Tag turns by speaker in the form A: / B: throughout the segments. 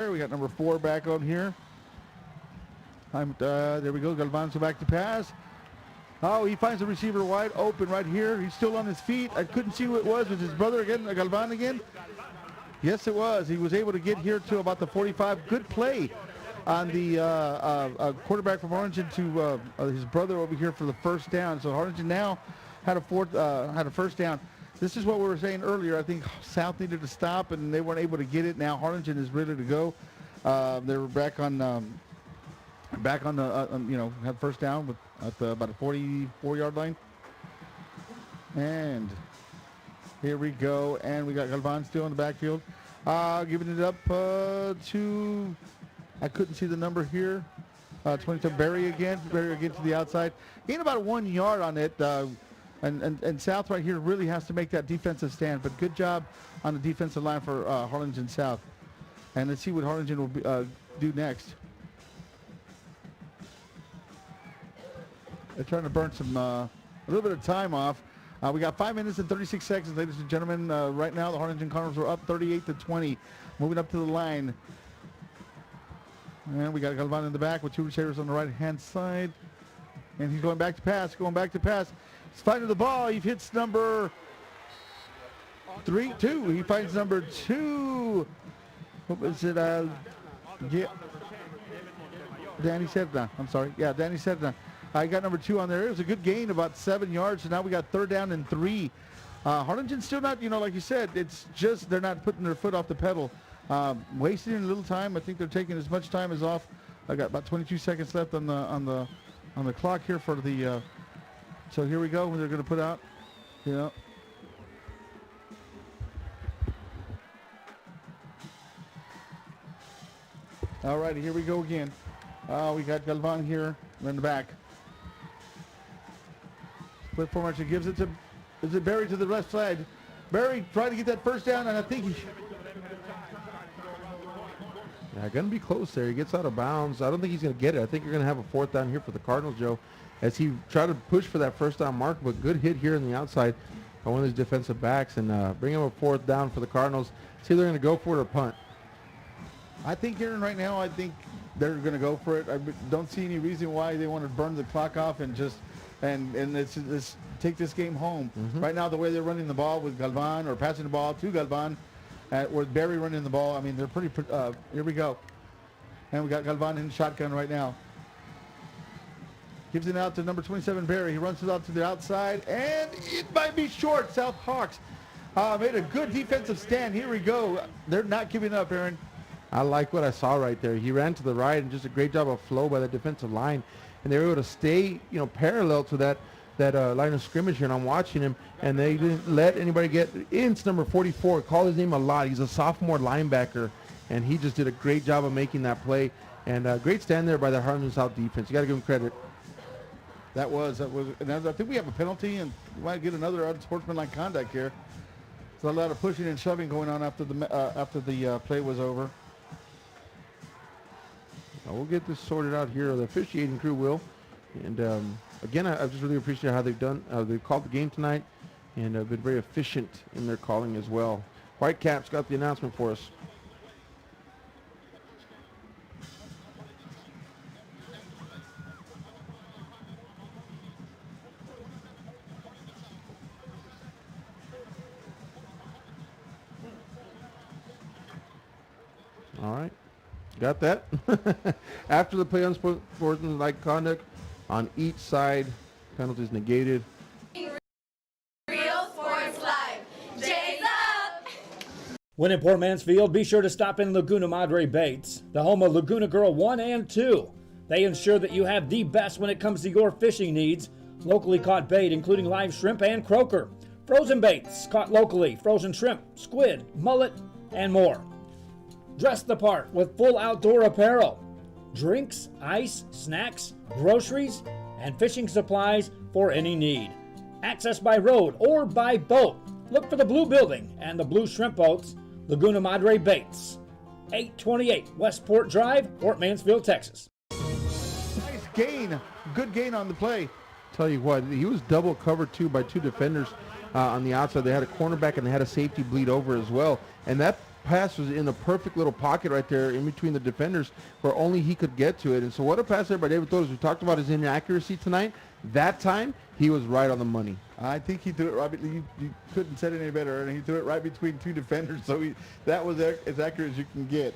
A: We got number 4 back on here. There we go. Galvan's back to pass. Oh, he finds the receiver wide open right here. He's still on his feet. I couldn't see who it was. Was his brother again, Galvan again? Yes, it was. He was able to get here to about the 45. Good play on the quarterback from Harlingen to his brother over here for the first down. So Harlingen now had a first down. This is what we were saying earlier. I think South needed to stop, and they weren't able to get it. Now Harlingen is ready to go. They were back on the had first down at about a 44-yard line. And here we go, and we got Galvan still in the backfield, giving it up to, I couldn't see the number here, 22 Barry again to the outside. Gained about 1 yard on it. And South right here really has to make that defensive stand. But good job on the defensive line for Harlingen South. And let's see what Harlingen will do next. They're trying to burn a little bit of time off. We got 5 minutes and 36 seconds, ladies and gentlemen. Right now, the Harlingen Cardinals are up 38-20. Moving up to the line. And we got Galvan in the back with 2 receivers on the right-hand side. And he's going back to pass. He's finding the ball. He hits number 2. He finds number 2. What was it? Danny Sedna. I'm sorry. Yeah, Danny Sedna. I got number 2 on there. It was a good gain, about 7 yards. So now we got 3rd down and 3. Harlingen's still not, like you said, it's just they're not putting their foot off the pedal. Wasting a little time. I think they're taking as much time as off. I got about 22 seconds left on the clock here for the. So here we go. They're going to put out. All righty, here we go again. We got Galvan here in the back. Split formation gives it to, is it Barry to the left side? Barry trying to get that first down, and I think he.
B: Yeah, going to be close there. He gets out of bounds. I don't think he's going to get it. I think you're going to have a 4th down here for the Cardinals, Joe, as he tried to push for that first down mark, but good hit here on the outside by one of these defensive backs, and bring him a 4th down for the Cardinals. See if they're going to go for it or punt.
A: I think, Aaron, right now, I think they're going to go for it. I don't see any reason why they want to burn the clock off and just and let's take this game home.
B: Mm-hmm.
A: Right now, the way they're running the ball with Galvan or passing the ball to Galvan, with Barry running the ball, I mean, they're pretty. Here we go, and we got Galvan in shotgun right now. Gives it out to number 27, Barry. He runs it out to the outside, and it might be short. South Hawks made a good defensive stand. Here we go. They're not giving up, Aaron.
B: I like what I saw right there. He ran to the right, and just a great job of flow by the defensive line. And they were able to stay, parallel to that line of scrimmage here. And I'm watching him, and they didn't let anybody get in. It's number 44. Call his name a lot. He's a sophomore linebacker, and he just did a great job of making that play. And great stand there by the Harlingen South defense. You got to give him credit.
A: That was. And I think we have a penalty, and we might get another unsportsmanlike conduct here. There's a lot of pushing and shoving going on after the play was over.
B: We'll get this sorted out here. The officiating crew will. And again, I just really appreciate how they've called the game tonight, and been very efficient in their calling as well. Whitecaps got the announcement for us. All right. Got that? After the play, unsportsmanlike conduct on each side. Penalties negated.
C: Real Sports Live. Jay's up!
D: When in Port Mansfield, be sure to stop in Laguna Madre Baits, the home of Laguna Girl 1 and 2. They ensure that you have the best when it comes to your fishing needs. Locally caught bait, including live shrimp and croaker. Frozen baits, caught locally, frozen shrimp, squid, mullet, and more. Dress the part with full outdoor apparel. Drinks, ice, snacks, groceries, and fishing supplies for any need. Access by road or by boat. Look for the blue building and the blue shrimp boats, Laguna Madre Baits. 828 Westport Drive, Port Mansfield, Texas.
A: Nice gain. Good gain on the play.
B: Tell you what, he was double covered too by 2 defenders on the outside. They had a cornerback and they had a safety bleed over as well. And that pass was in a perfect little pocket right there in between the defenders where only he could get to it. And so what a pass there by David Torres. We talked about his inaccuracy tonight. That time, he was right on the money.
A: I think he threw it right. You couldn't set it any better, and he threw it right between two defenders. So that was as accurate as you can get.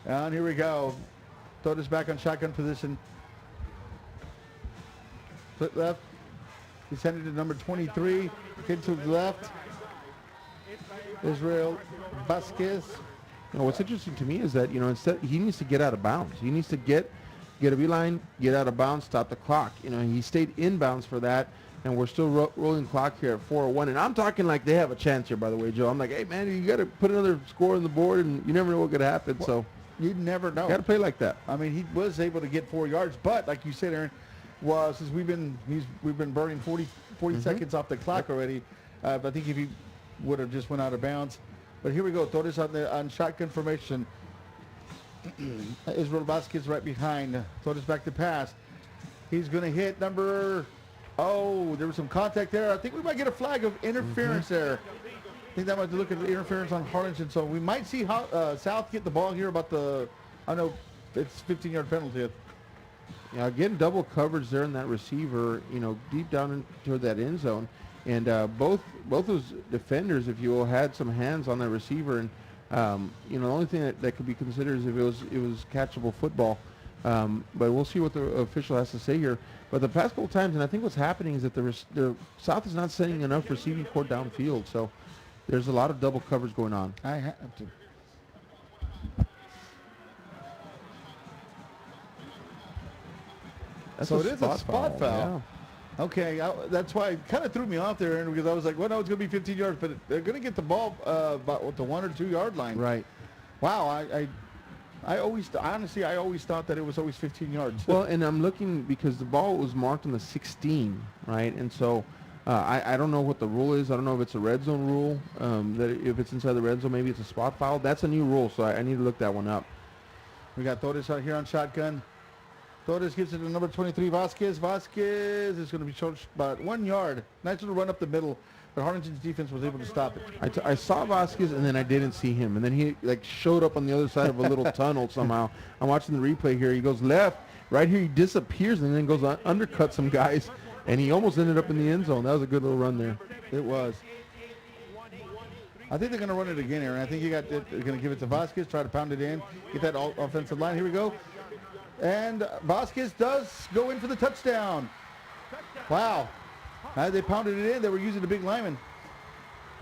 A: And here we go. Torres back on shotgun position. Flip left. He's headed to number 23. Kid to the left. Israel Vasquez.
B: You know, what's interesting to me is that, you know, instead he needs to get out of bounds. He needs to get a beeline, get out of bounds, stop the clock. You know, he stayed in bounds for that, and we're still rolling clock here at 4:01. And I'm talking like they have a chance here, by the way, Joe. I'm like, hey, man, you got to put another score on the board, and you never know what could happen.
A: Well,
B: so
A: you never know.
B: Got to play like that.
A: I mean, he was able to get 4 yards, but like you said, Aaron, since we've been burning 40 seconds off the clock already. I think if he would have just went out of bounds. But here we go. Torres on shotgun formation. Israel Vasquez right behind. Torres back to pass. He's going to hit number. Oh, there was some contact there. I think we might get a flag of interference there. I think that might look at the interference on Harlingen. So we might see South get the ball here about I know it's 15-yard penalty.
B: Yeah, again, double coverage there in that receiver, you know, deep down into that end zone. And both those defenders, if you will, had some hands on that receiver. And, you know, the only thing that could be considered is if it was catchable football. But we'll see what the official has to say here. But the past couple times, and I think what's happening is that the South is not sending enough receiving court downfield. So there's a lot of double coverage going on.
A: I have to. So it is a spot foul.
B: Yeah.
A: Okay, that's why it kind of threw me off there, Aaron, because I was like, well, no, it's going to be 15 yards, but they're going to get the ball about the 1 or 2 yard line.
B: Right.
A: Wow, I always thought that it was always 15 yards.
B: Well, and I'm looking because the ball was marked on the 16, right? And so I don't know what the rule is. I don't know if it's a red zone rule, that if it's inside the red zone, maybe it's a spot foul. That's a new rule, so I need to look that one up.
A: We got Torres out here on shotgun. Torres gives it to number 23, Vasquez. Vasquez is going to be short about 1 yard. Nice little run up the middle, but Harlingen's defense was able to stop it.
B: I saw Vasquez, and then I didn't see him. And then he showed up on the other side of a little tunnel somehow. I'm watching the replay here. He goes left. Right here he disappears and then goes undercut some guys. And he almost ended up in the end zone. That was a good little run there.
A: It was. I think they're going to run it again, Aaron. I think they're going to give it to Vasquez, try to pound it in, get that offensive line. Here we go. And Vasquez does go in for the touchdown. Wow. They pounded it in. They were using the big lineman.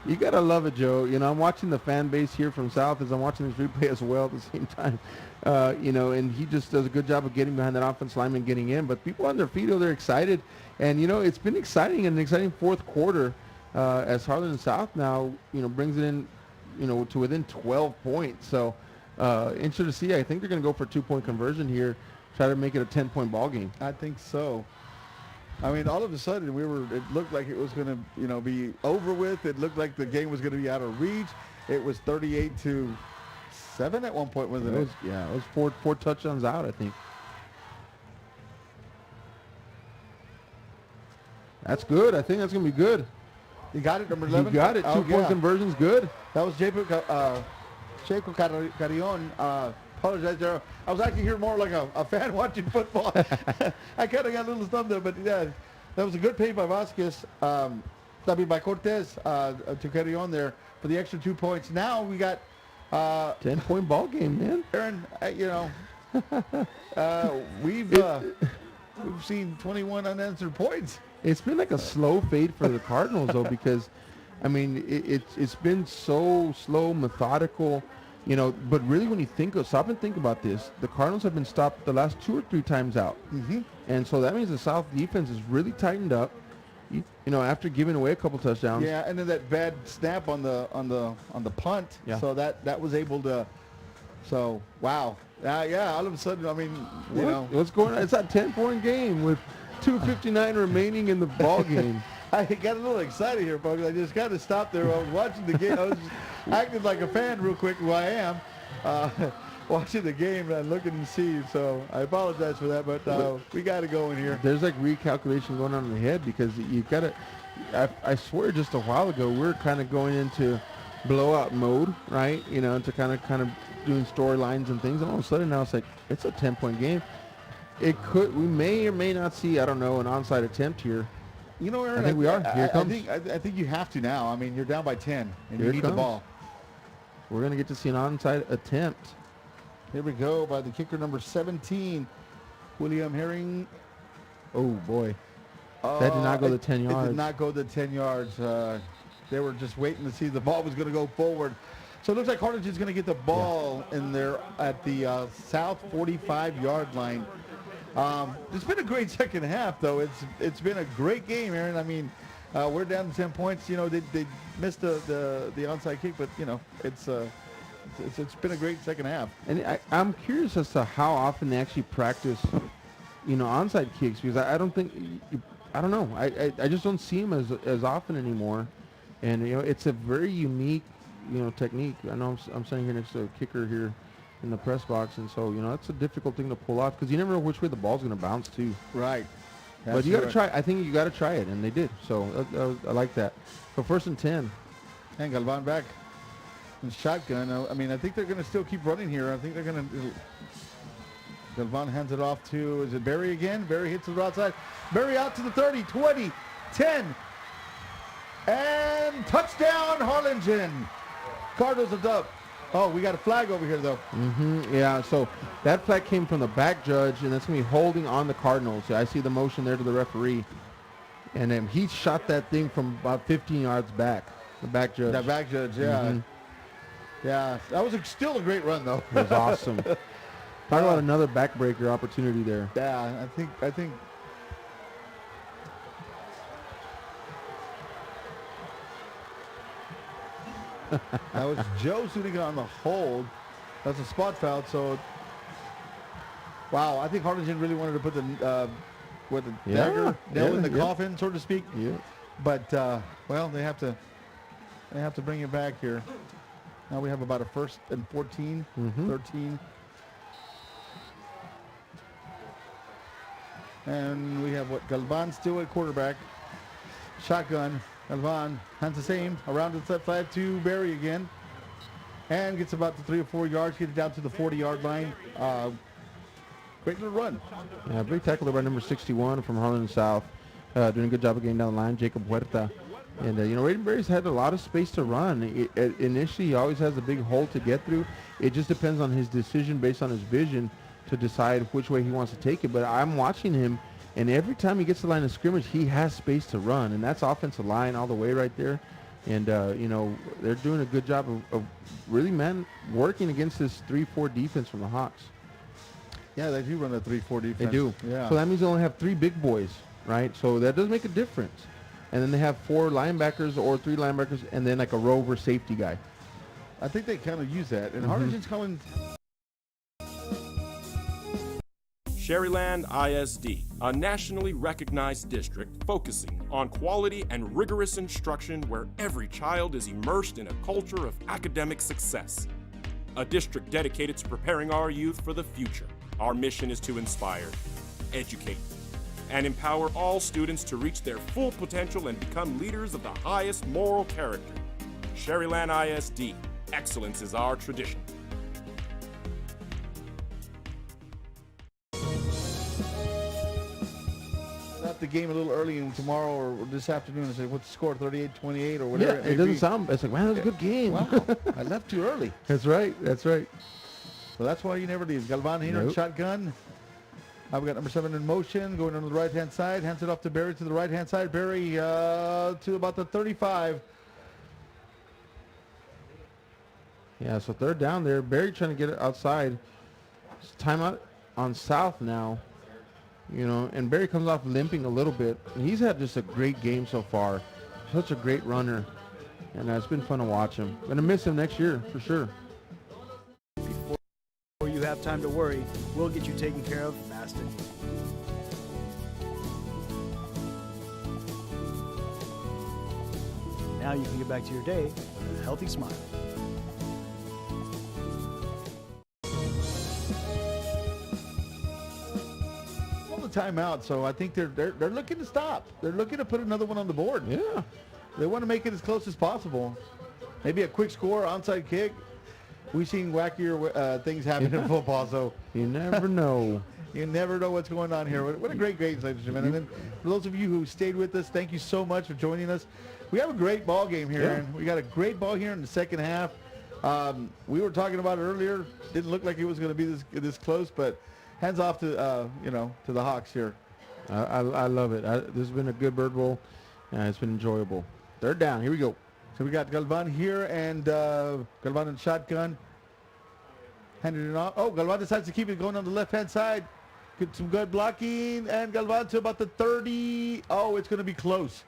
B: You got to love it, Joe. You know, I'm watching the fan base here from South as I'm watching this replay as well at the same time. You know, and he just does a good job of getting behind that offense lineman, getting in. But people on their feet, they're excited. And, you know, it's been exciting, an exciting fourth quarter as Harlingen South now, you know, brings it in, you know, to within 12 points. So, interesting to see. I think they're going to go for a 2-point conversion here, try to make it a 10-point ball game.
A: I think so. I mean, all of a sudden, it looked like it was going to, you know, be over with. It looked like the game was going to be out of reach. It was 38-7 at one point, wasn't it?
B: Yeah, it was four touchdowns out, I think. That's good. I think that's going to be good.
A: You got it, number 11?
B: You got it. 2-point conversion's good.
A: That was Checo Carrion. Apologize there. I was actually here more like a fan watching football. I kind of got a little stumped there, but yeah, that was a good pay by Vasquez. By Cortez to carry on there for the extra 2 points. Now we got
B: 10-point ball game, man.
A: Aaron, you know, we've seen 21 unanswered points.
B: It's been like a slow fade for the Cardinals, though, because, I mean, it's been so slow, methodical. You know, but really when you stop and think about this, the Cardinals have been stopped the last 2 or 3 times out. Mm-hmm. And so that means the South defense is really tightened up, you know, after giving away a couple touchdowns.
A: Yeah, and then that bad snap on the punt.
B: Yeah.
A: So that was able to, so, wow. Yeah, all of a sudden, I mean, you know.
B: What's going on? It's a 10-point game with 2:59 remaining in the ball game.
A: I got a little excited here, folks. I just got to stop there. I was watching the game. I was just acting like a fan real quick, who I am, watching the game and looking to see. So I apologize for that, but we got to go in here.
B: There's like recalculation going on in the head because you've got to. I swear, just a while ago, we're kind of going into, blowout mode, right? You know, to kind of doing storylines and things. And all of a sudden now it's like, it's a 10-point game. We may or may not see, I don't know, an onside attempt here.
A: You know, Aaron,
B: I think we are. Here it comes.
A: I think you have to now. I mean, you're down by 10, and
B: Here
A: you
B: it
A: need
B: comes.
A: the ball.
B: We're going to get to see an onside attempt.
A: Here we go by the kicker number 17, William Herring.
B: Oh, boy. That did not go the 10 yards.
A: It did not go the 10 yards. They were just waiting to see the ball was going to go forward. So it looks like Harlingen's going to get the ball in there at the south 45-yard line. It's been a great second half, though. It's been a great game, Aaron. I mean, we're down to 10 points. You know, they missed the onside kick, but you know, it's been a great second half.
B: And I'm curious as to how often they actually practice, you know, onside kicks, because I don't think, I don't know. I just don't see them as often anymore. And, you know, it's a very unique, you know, technique. I know I'm sitting here next to a kicker here in the press box, and so, you know, that's a difficult thing to pull off because you never know which way the ball's going to bounce to.
A: Right.
B: But you got to try. I think you got to try it, and they did. So I like that. So 1st and 10.
A: And Galvan back in shotgun. I mean, I think they're going to still keep running here. I think they're going to. Galvan hands it off to, is it Barry again? Barry hits the outside. Barry out to the 30, 20, 10. And touchdown, Harlingen. Cardinals are up. Oh, we got a flag over here, though.
B: Yeah, so that flag came from the back judge, and that's going to be holding on the Cardinals. I see the motion there to the referee. And then he shot that thing from about 15 yards back, the back judge.
A: That back judge, yeah. Yeah, that was still a great run, though.
B: It was awesome. Talk about another backbreaker opportunity there.
A: Yeah, I think. That was Joe Zuniga on the hold. That's a spot foul. So, wow, I think Harlingen really wanted to put the dagger nail in the coffin, so to speak.
B: Yeah.
A: But well, they have to bring it back here. Now we have about a 1st and 14, 13. And we have Galvan still at quarterback. Shotgun. Galvan hands the same around to the side to Barry again. And gets about the 3 or 4 yards, gets it down to the 40-yard line. Great little run.
B: Yeah, big tackle by number 61 from Harlingen South. Doing a good job of getting down the line, Jacob Huerta. And, you know, Raiden Barry's had a lot of space to run. Initially, he always has a big hole to get through. It just depends on his decision based on his vision to decide which way he wants to take it. But I'm watching him, and every time he gets to the line of scrimmage, he has space to run. And that's offensive line all the way right there. And, you know, they're doing a good job of really, working against this 3-4 defense from the Hawks.
A: Yeah, they do run a 3-4 defense.
B: They do.
A: Yeah.
B: So that means they only have 3 big boys, right? So that does make a difference. And then they have 4 linebackers or 3 linebackers and then like a rover safety guy.
A: I think they kind of use that. And Harlingen's calling.
E: Sherryland ISD, a nationally recognized district focusing on quality and rigorous instruction where every child is immersed in a culture of academic success. A district dedicated to preparing our youth for the future. Our mission is to inspire, educate, and empower all students to reach their full potential and become leaders of the highest moral character. Sherryland ISD, excellence is our tradition.
A: Up the game a little early and tomorrow or this afternoon and say, what's the score, 38-28 or whatever?
B: Yeah, it doesn't sound, it's like, man, that was a good game.
A: Wow, I left too early.
B: That's right, that's right.
A: So that's why you never leave. Galvan here in shotgun. I've got number 7 in motion, going on the right-hand side. Hands it off to Barry to the right-hand side. Barry to about the 35.
B: Yeah, so 3rd down there. Barry trying to get it outside. It's timeout on South now. You know, and Barry comes off limping a little bit. And he's had just a great game so far. Such a great runner. And it's been fun to watch him. Gonna miss him next year, for sure.
F: Before you have time to worry, we'll get you taken care of fast and easy. Now you can get back to your day with a healthy smile.
A: Timeout, so I think they're looking to stop. They're looking to put another one on the board.
B: Yeah.
A: They want to make it as close as possible. maybe a quick score, onside kick. We've seen wackier things happen in football, so
B: You never know.
A: you never know what's going on here. What a great game, ladies and gentlemen. And then for those of you who stayed with us, thank you so much for joining us. We have a great ball game here,
B: Yeah.
A: Aaron. We got a great ball here in the second half. We were talking about it earlier. Didn't look like it was going to be this close, but hands off to to the Hawks here.
B: I love it. This has been a good Bird Bowl. It's been enjoyable. Third down. Here we go.
A: So we got Galvan here and Galvan in shotgun. Handed it off. Oh, Galvan decides to keep it going on the left-hand side. Get some good blocking. And Galvan to about the 30. Oh, it's going to be close.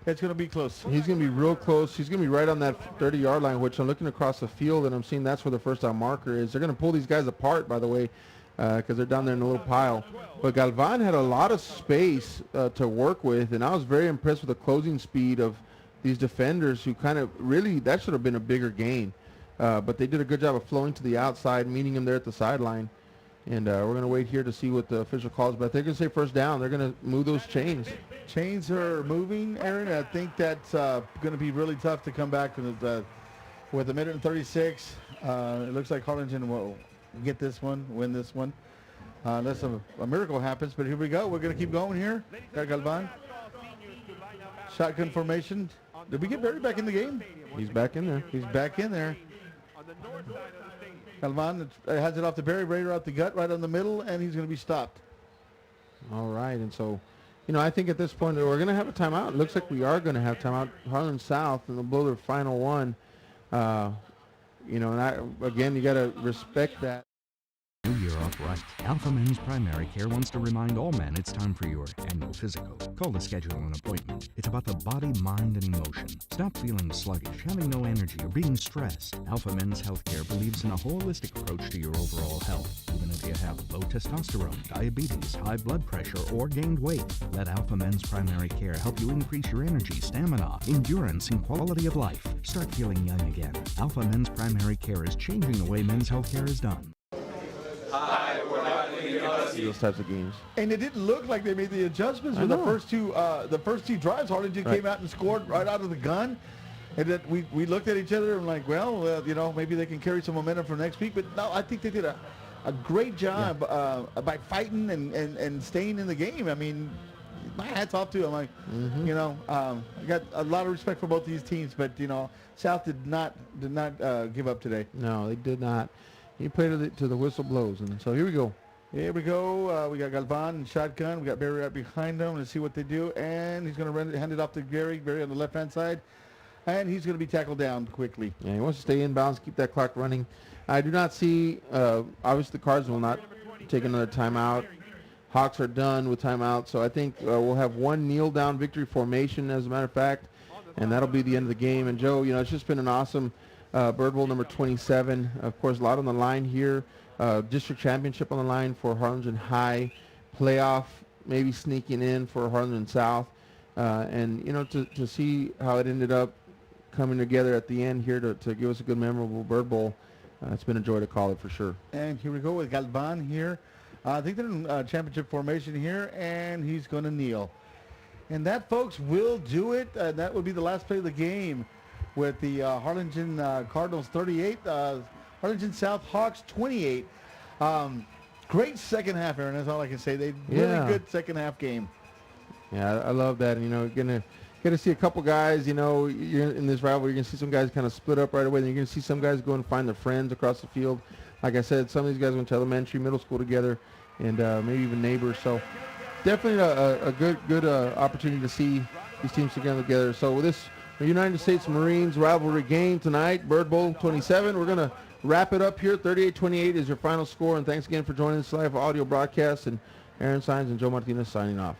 A: It's going to be close.
B: He's going to be real close. He's going to be right on that 30-yard line, which I'm looking across the field, and I'm seeing that's where the first down marker is. They're going to pull these guys apart, by the way, because they're down there in a little pile. But Galvan had a lot of space to work with, and I was very impressed with the closing speed of these defenders who kind of really, that should have been a bigger gain. But they did a good job of flowing to the outside, meeting him there at the sideline. And we're going to wait here to see what the official calls. But they're going to say first down. They're going to move those chains.
A: Chains are moving, Aaron. I think that's going to be really tough to come back with a minute and 36. It looks like Harlingen will get this one, win this one. Unless a miracle happens. But here we go. We're going to keep going here. Got Galvan. Shotgun formation. Did we get Barry back in the game?
B: He's back in there.
A: He's back in there. Galvan has it off to Barry. Raider out the gut, right on the middle, and he's going to be stopped.
B: All right. And so, I think at this point we're going to have a timeout. It looks like we are going to have timeout. Harlan South, and they'll blow their final one. And again, you got to respect that.
G: New year off right. Alpha Men's Primary Care wants to remind all men it's time for your annual physical. Call to schedule an appointment. It's about the body, mind, and emotion. Stop feeling sluggish, having no energy, or being stressed. Alpha Men's Healthcare believes in a holistic approach to your overall health. Even if you have low testosterone, diabetes, high blood pressure, or gained weight, let Alpha Men's Primary Care help you increase your energy, stamina, endurance, and quality of life. Start feeling young again. Alpha Men's Primary Care is changing the way men's healthcare is done.
B: Those types of games.
A: And it didn't look like they made the adjustments for the first two drives. Harlingen came out and scored right out of the gun. And then we looked at each other and like, well, maybe they can carry some momentum for next week. But no, I think they did a great job by fighting and staying in the game. I mean, my hat's off to them. Like, I got a lot of respect for both these teams. But South did not give up today.
B: No, they did not. He played to the whistle blows, and so here we go.
A: Here we go. We got Galvan and shotgun. We got Barry right behind them. Let's see what they do. And he's going to hand it off to Barry on the left-hand side. And he's going to be tackled down quickly.
B: Yeah, he wants to stay inbounds, keep that clock running. I do not see, obviously the Cards will not take another timeout. Hawks are done with timeout. So I think we'll have one kneel-down victory formation, as a matter of fact. And that'll be the end of the game. And, Joe, it's just been an awesome Bird Bowl number 27. Of course, a lot on the line here. District championship on the line for Harlingen High, playoff maybe sneaking in for Harlingen South, and to see how it ended up coming together at the end here to give us a good memorable Bird Bowl. It's been a joy to call it for sure.
A: And here we go with Galvan here. I think they're in championship formation here, and he's going to kneel. And that, folks, will do it. That would be the last play of the game with the Harlingen Cardinals 38. Harlingen South Hawks 28. Great second half, Aaron. That's all I can say. They really good second half game.
B: Yeah, I love that. Gonna get to see a couple guys. You're in this rivalry. You're gonna see some guys kind of split up right away. Then you're gonna see some guys go and find their friends across the field. Like I said, some of these guys went to elementary, middle school together, and maybe even neighbors. So definitely a good opportunity to see these teams together. So with this United States Marines rivalry game tonight, Bird Bowl 27, we're gonna wrap it up here. 38-28 is your final score, and thanks again for joining this live audio broadcast. And Aaron Sines and Joe Martinez signing off.